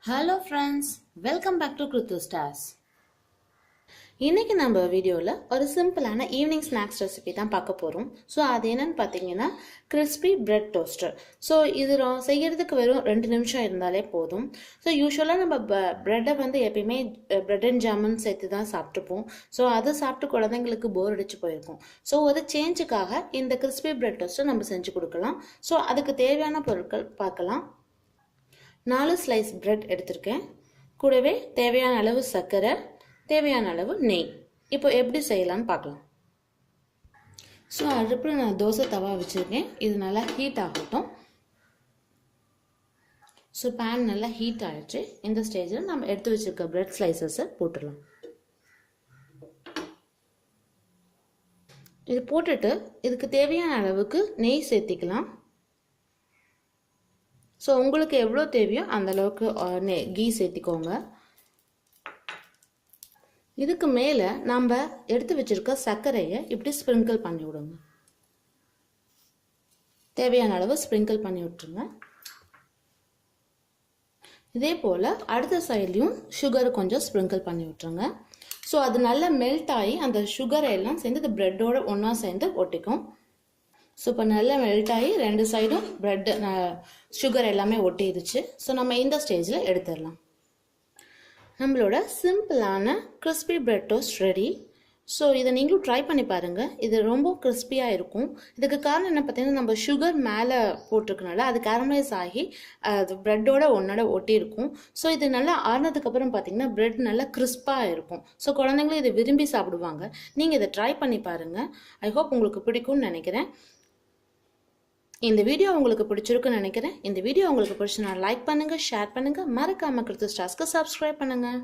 Hello friends, welcome back to Kruthu Stars. இன்னைக்கு நம்ம வீடியோவில் ஒரு சிம்பிளான ஈவினிங் ஸ்நாக்ஸ் ரெசிபி தான் பார்க்க போகிறோம். ஸோ அது என்னன்னு பார்த்தீங்கன்னா கிறிஸ்பி பிரெட் டோஸ்டர். ஸோ இது செய்யறதுக்கு வெறும் 2 நிமிஷம் இருந்தாலே போதும். ஸோ யூஸ்வலாக நம்ம ப்ரெட்டை வந்து எப்பயுமே பிரெட் அண்ட் ஜாமுன் சேர்த்து தான் சாப்பிட்டுப்போம். ஸோ அதை சாப்பிட்டு குழந்தைங்களுக்கு போர் அடிச்சு போயிருக்கும். ஸோ ஒரு சேஞ்சுக்காக இந்த கிறிஸ்பி பிரெட் டோஸ்டர் நம்ம செஞ்சு கொடுக்கலாம். ஸோ அதுக்கு தேவையான பொருட்கள் பார்க்கலாம். 4 ஸ்லைஸ் பிரெட் எடுத்திருக்கேன். கூடவே தேவையான அளவு சர்க்கரை, தேவையான அளவு நெய். இப்போ எப்படி செய்யலாம்னு பார்க்கலாம். ஸோ அடுப்பில் நான் தோசை தவா வச்சுருக்கேன். இது நல்லா ஹீட் ஆகட்டும். ஸோ பேன் நல்லா ஹீட் ஆகிடுச்சு. இந்த ஸ்டேஜில் நம்ம எடுத்து வச்சுருக்க பிரெட் ஸ்லைசஸை போட்டுடலாம். இது போட்டுட்டு இதுக்கு தேவையான அளவுக்கு நெய் சேர்த்திக்கலாம். ஸோ உங்களுக்கு எவ்வளோ தேவையோ அந்த அளவுக்கு கீ சேர்த்திக்கோங்க. இதுக்கு மேலே நம்ம எடுத்து வச்சிருக்க சர்க்கரையை இப்படி ஸ்ப்ரிங்கிள் பண்ணி விடுங்க. தேவையான அளவு ஸ்ப்ரிங்கிள் பண்ணி விட்டுருங்க. இதே போல் அடுத்த சைட்லையும் சுகரை கொஞ்சம் ஸ்ப்ரிங்கிள் பண்ணி விட்டுருங்க. ஸோ அது நல்லா மெல்ட் ஆகி அந்த சுகரை எல்லாம் சேர்ந்து இந்த ப்ரெட்டோட ஒன்றா சேர்ந்து ஒட்டிக்கும். ஸோ இப்போ நல்லா மெல்ட் ஆகி 2 சைடும் ப்ரெட் சுகர் எல்லாமே ஒட்டிடுச்சு. ஸோ நம்ம இந்த ஸ்டேஜில் எடுத்துடலாம். நம்மளோட சிம்பிளான crispy bread toast ready. So இதை நீங்களும் ட்ரை பண்ணி பாருங்கள். இது ரொம்ப கிறிஸ்பியாக இருக்கும். இதுக்கு காரணம் என்ன பார்த்தீங்கன்னா, நம்ம சுகர் மேலே போட்டிருக்கனால அது கேரமலைஸ் ஆகி அது ப்ரெட்டோட ஒன்றோட ஒட்டி இருக்கும். ஸோ இது நல்லா ஆறுனதுக்கப்புறம் பார்த்தீங்கன்னா ப்ரெட் நல்லா கிறிஸ்பாக இருக்கும். ஸோ குழந்தைங்களும் இதை விரும்பி சாப்பிடுவாங்க. நீங்கள் இதை ட்ரை பண்ணி பாருங்கள். ஐ ஹோப் உங்களுக்கு பிடிக்கும்னு நினைக்கிறேன். இந்த வீடியோ உங்களுக்கு பிடிச்சிருக்குன்னு நினைக்கிறேன். இந்த வீடியோ உங்களுக்கு பிடிச்சுனா லைக் பண்ணுங்கள், ஷேர் பண்ணுங்கள், மறக்காம கிருத்து ஸ்டார்ஸ்க்கு சப்ஸ்கிரைப் பண்ணுங்கள்.